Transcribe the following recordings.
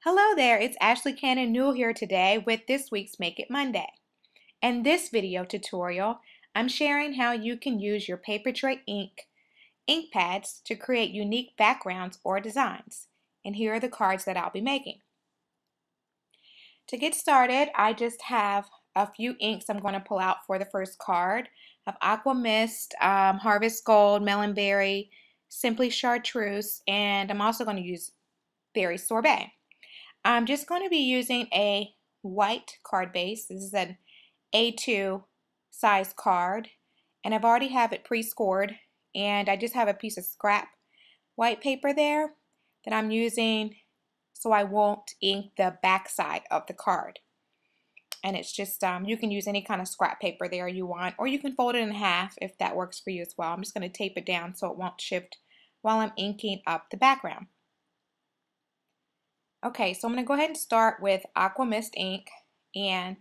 Hello there, it's Ashley Cannon Newell here today with this week's Make It Monday. In this video tutorial, I'm sharing how you can use your Papertrey ink pads to create unique backgrounds or designs. And here are the cards that I'll be making. To get started, I just have a few inks I'm going to pull out for the first card. I have Aqua Mist, Harvest Gold, Melonberry, Simply Chartreuse, and I'm also going to use Berry Sorbet. I'm just going to be using a white card base. This is an A2 size card, and I've already have it pre-scored, and I just have a piece of scrap white paper there that I'm using so I won't ink the back side of the card. And it's just, you can use any kind of scrap paper there you want, or you can fold it in half if that works for you as well. I'm just going to tape it down so it won't shift while I'm inking up the background. Okay, so I'm going to go ahead and start with Aqua Mist ink, and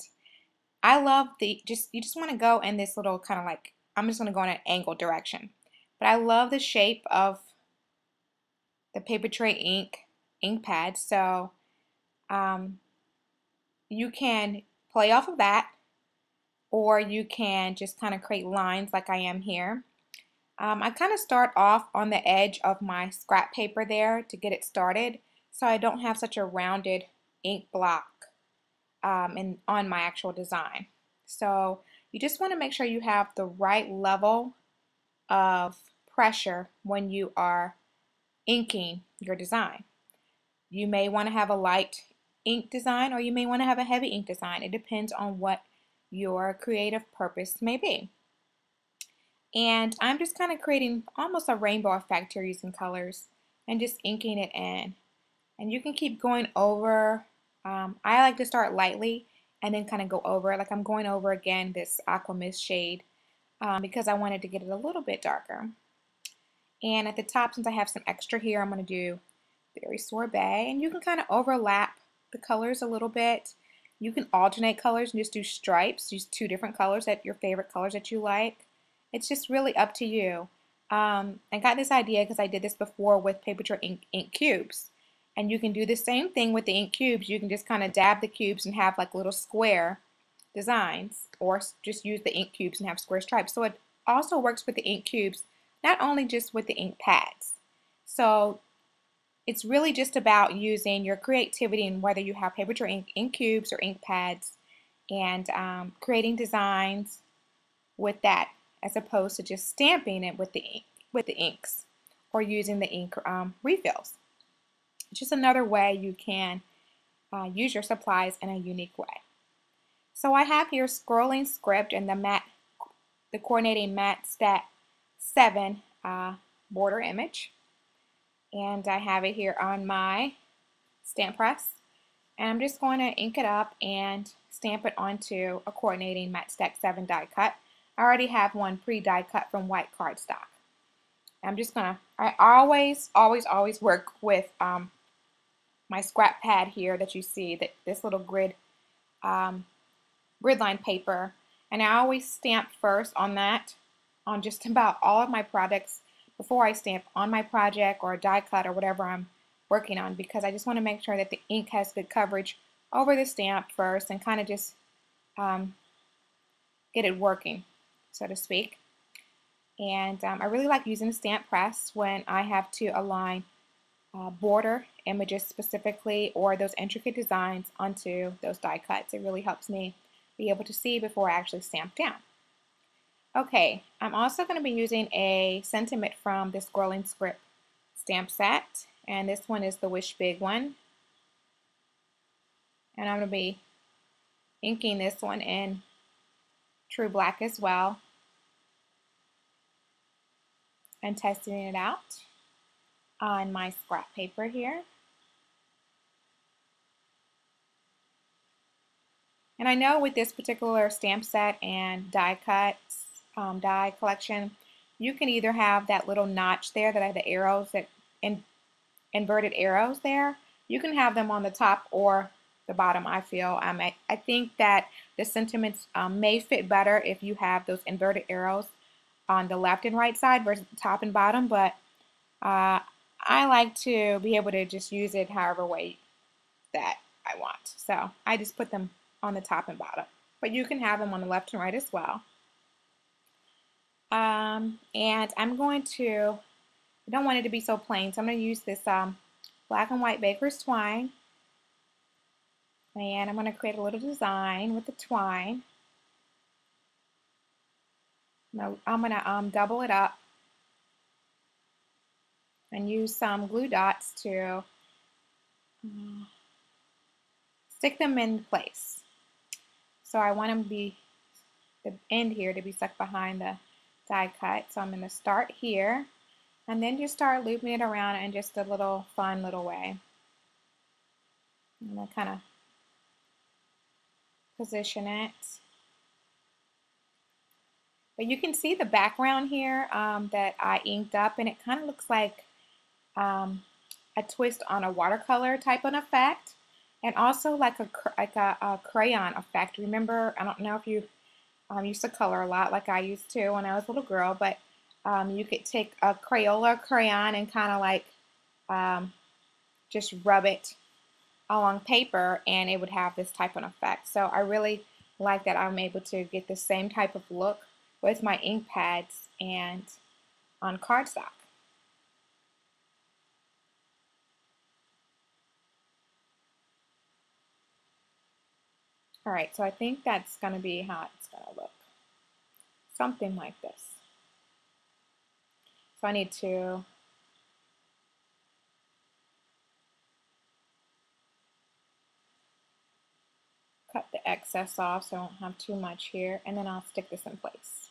I love you just want to go in this little kind of like, I'm just going to go in an angle direction, but I love the shape of the Papertrey ink pad, so you can play off of that, or you can just kind of create lines like I am here. I kind of start off on the edge of my scrap paper there to get it started, so I don't have such a rounded ink block on my actual design. So you just want to make sure you have the right level of pressure when you are inking your design. You may want to have a light ink design, or you may want to have a heavy ink design. It depends on what your creative purpose may be. And I'm just kind of creating almost a rainbow effect here using colors and just inking it in. And you can keep going over. I like to start lightly and then kind of go over. Like I'm going over again this Aqua Mist shade because I wanted to get it a little bit darker. And at the top, since I have some extra here, I'm going to do Berry Sorbet. And you can kind of overlap the colors a little bit. You can alternate colors and just do stripes. Use two different colors, your favorite colors that you like. It's just really up to you. I got this idea because I did this before with Papertrey ink cubes. And you can do the same thing with the ink cubes. You can just kind of dab the cubes and have like little square designs, or just use the ink cubes and have square stripes. So it also works with the ink cubes, not only just with the ink pads. So it's really just about using your creativity, and whether you have Papertrey ink cubes or ink pads, and creating designs with that, as opposed to just stamping it with the inks, or using the ink refills. Just another way you can use your supplies in a unique way. So I have here Scrolling Script and the coordinating matte stat 7 border image, and I have it here on my stamp press, and I'm just going to ink it up and stamp it onto a coordinating matte stack 7 die cut. I already have one pre-die cut from white cardstock. I always work with my scrap pad here that you see, this little grid line paper, and I always stamp first on that on just about all of my products before I stamp on my project or a die cut or whatever I'm working on, because I just want to make sure that the ink has good coverage over the stamp first and kind of just get it working, so to speak. And I really like using the stamp press when I have to align border images specifically, or those intricate designs onto those die cuts. It really helps me be able to see before I actually stamp down. Okay, I'm also going to be using a sentiment from this Scrolling Script stamp set, and this one is the Wish Big one. And I'm going to be inking this one in True Black as well, and testing it out on my scrap paper here. And I know with this particular stamp set and die cuts, die collection, you can either have that little notch there that I have the arrows, that inverted arrows there. You can have them on the top or the bottom, I feel. I think that the sentiments may fit better if you have those inverted arrows on the left and right side versus the top and bottom, but I like to be able to just use it however way that I want. So I just put them on the top and bottom, but you can have them on the left and right as well. And I'm going to, I don't want it to be so plain, so I'm going to use this black and white baker's twine, and I'm going to create a little design with the twine. I'm going to double it up and use some glue dots to stick them in place. So I want them to be, the end here to be stuck behind the die cut. So I'm going to start here and then just start looping it around in just a little fun little way. I'm going to kind of position it. But you can see the background here that I inked up, and it kind of looks like a twist on a watercolor type of effect, and also like a crayon effect. Remember, I don't know if you used to color a lot like I used to when I was a little girl, but you could take a Crayola crayon and kind of like just rub it along paper, and it would have this type of effect. So I really like that I'm able to get the same type of look with my ink pads and on cardstock. Alright, so I think that's going to be how it's going to look. Something like this. So I need to cut the excess off so I don't have too much here, and then I'll stick this in place.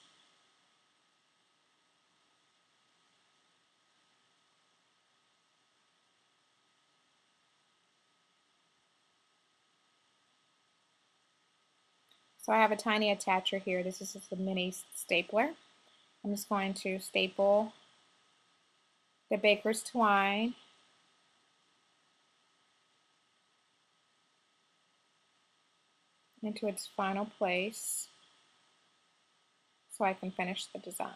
So I have a tiny attacher here. This is just a mini stapler. I'm just going to staple the baker's twine into its final place so I can finish the design.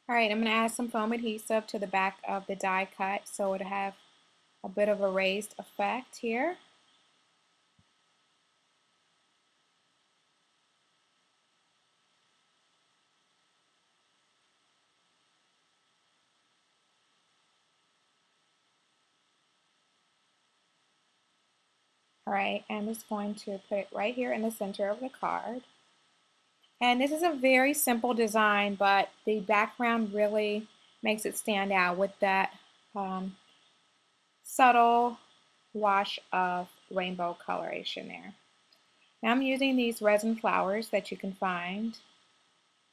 Alright, I'm going to add some foam adhesive to the back of the die cut so it'll have a bit of a raised effect here. Alright, I'm just going to put it right here in the center of the card. And this is a very simple design, but the background really makes it stand out with that subtle wash of rainbow coloration there. Now I'm using these resin flowers that you can find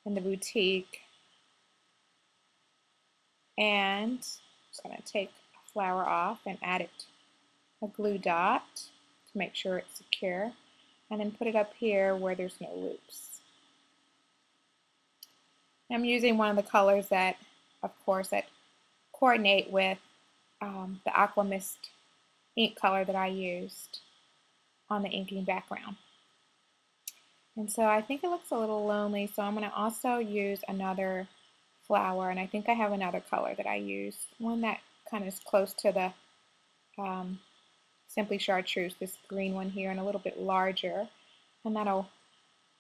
in the boutique, and I'm just going to take a flower off and add it a glue dot to make sure it's secure, and then put it up here where there's no loops. I'm using one of the colors that, of course, that coordinate with the Aqua Mist ink color that I used on the inking background. And so I think it looks a little lonely, so I'm going to also use another flower, and I think I have another color that I use, one that kind of is close to the Simply Chartreuse, this green one here, and a little bit larger, and that'll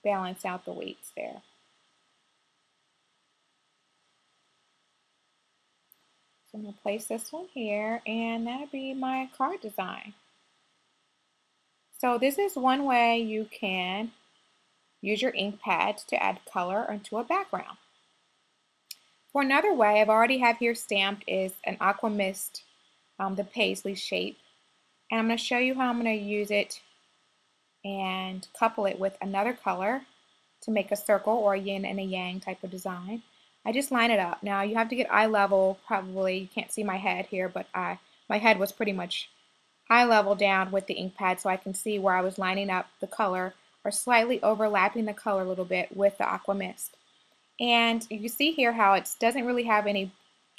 balance out the weights there. So I'm going to place this one here, and that'll be my card design. So this is one way you can use your ink pads to add color into a background. For another way, I've already have here stamped is an Aqua Mist, the paisley shape. And I'm going to show you how I'm going to use it and couple it with another color to make a circle or a yin and a yang type of design. I just line it up. Now you have to get eye level, probably. You can't see my head here, but my head was pretty much eye level down with the ink pad so I can see where I was lining up the color or slightly overlapping the color a little bit with the Aqua Mist. And you can see here how it doesn't really have any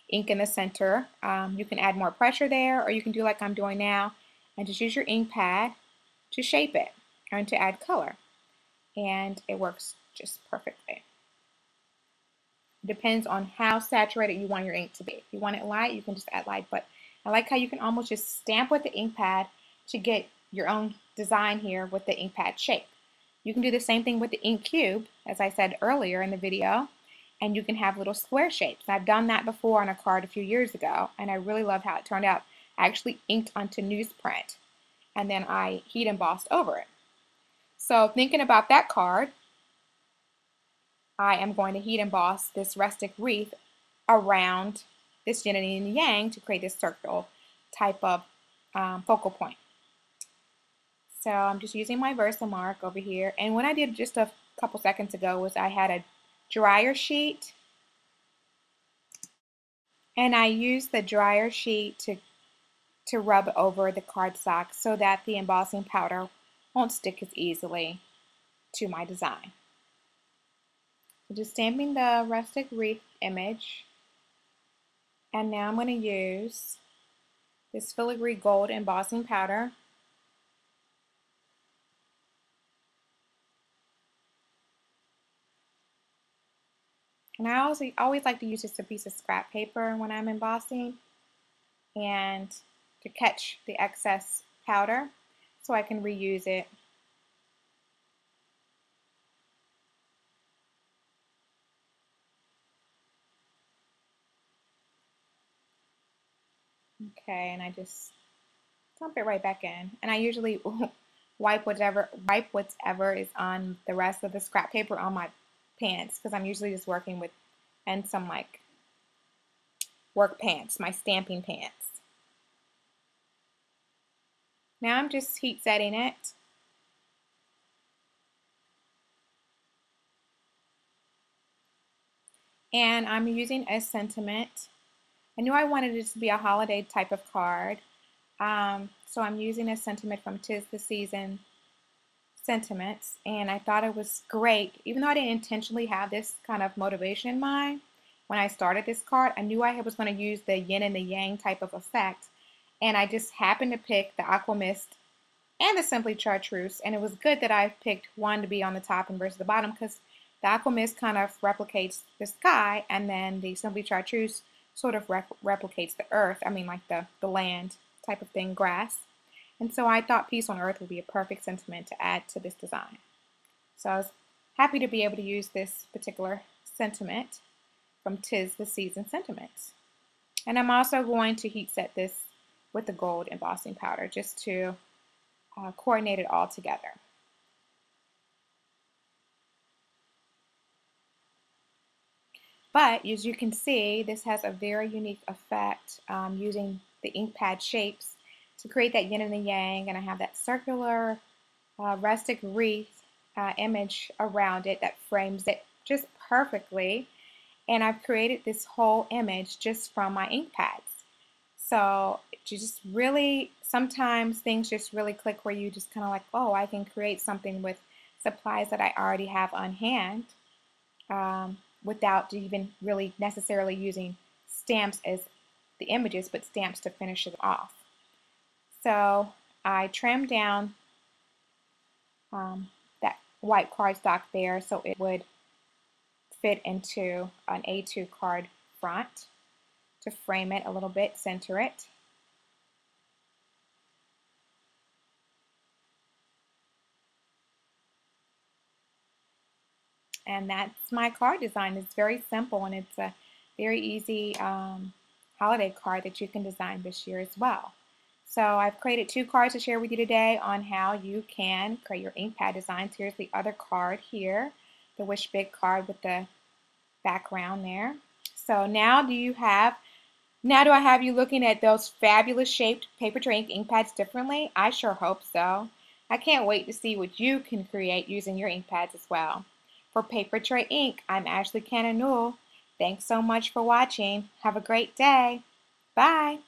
ink in the center. You can add more pressure there, or you can do like I'm doing now and just use your ink pad to shape it and to add color. And it works just perfectly. It depends on how saturated you want your ink to be. If you want it light, you can just add light, but I like how you can almost just stamp with the ink pad to get your own design here with the ink pad shape. You can do the same thing with the ink cube, as I said earlier in the video, and you can have little square shapes. I've done that before on a card a few years ago, and I really love how it turned out. I actually inked onto newsprint, and then I heat embossed over it. So thinking about that card, I am going to heat emboss this rustic wreath around this yin and yang to create this circle type of focal point. So I'm just using my Versamark over here, and what I did just a couple seconds ago was I had a dryer sheet, and I used the dryer sheet to rub over the cardstock so that the embossing powder won't stick as easily to my design. So just stamping the rustic wreath image, and now I'm going to use this filigree gold embossing powder. And I always like to use just a piece of scrap paper when I'm embossing, and to catch the excess powder so I can reuse it. Okay, and I just dump it right back in. And I usually wipe whatever is on the rest of the scrap paper on my pants, because I'm usually just working with, and some like work pants, my stamping pants. Now I'm just heat setting it. And I'm using a sentiment. I knew I wanted it to be a holiday type of card. So I'm using a sentiment from 'Tis the Season Sentiments, and I thought it was great. Even though I didn't intentionally have this kind of motivation in mind when I started this card, I knew I was going to use the yin and the yang type of effect, and I just happened to pick the Aqua Mist and the Simply Chartreuse, and it was good that I picked one to be on the top and versus the bottom, because the Aqua Mist kind of replicates the sky, and then the Simply Chartreuse sort of replicates the earth, I mean like the land type of thing, grass. And so I thought Peace on Earth would be a perfect sentiment to add to this design. So I was happy to be able to use this particular sentiment from 'Tis the Season Sentiments. And I'm also going to heat set this with the gold embossing powder just to coordinate it all together. But as you can see, this has a very unique effect using the ink pad shapes to create that yin and the yang, and I have that circular rustic wreath image around it that frames it just perfectly. And I've created this whole image just from my ink pads. So just really, sometimes things just really click where you just kind of like, oh, I can create something with supplies that I already have on hand without even really necessarily using stamps as the images, but stamps to finish it off. So I trimmed down that white cardstock there so it would fit into an A2 card front to frame it a little bit, center it. And that's my card design. It's very simple, and it's a very easy holiday card that you can design this year as well. So I've created 2 cards to share with you today on how you can create your ink pad designs. Here's the other card here, the Wish Big card with the background there. So now do I have you looking at those fabulous shaped Papertrey ink pads differently? I sure hope so. I can't wait to see what you can create using your ink pads as well. For Papertrey Ink, I'm Ashley Cannon Newell. Thanks so much for watching. Have a great day. Bye.